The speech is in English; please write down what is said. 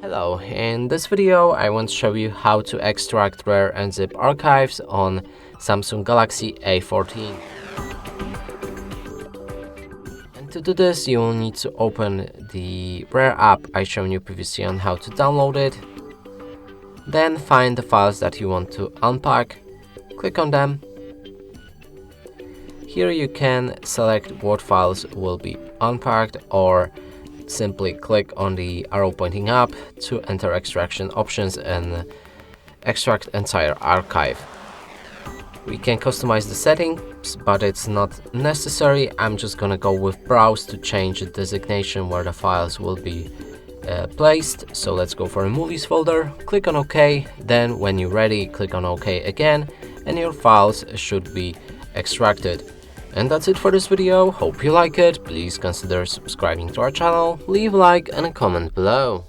Hello, in this video I want to show you how to extract Rar Zip Archives on Samsung Galaxy A14. And to do this you will need to open the Rar app I showed you previously on how to download it. Then find the files that you want to unpack, click on them. Here you can select what files will be unpacked, or simply click on the arrow pointing up to enter extraction options and extract entire archive. We can customize the settings, but it's not necessary. I'm just gonna go with browse to change the designation where the files will be placed. So let's go for a movies folder, click on OK, then when you're ready click on OK again and your files should be extracted. And that's it for this video. Hope you like it. Please consider subscribing to our channel, leave a like and a comment below.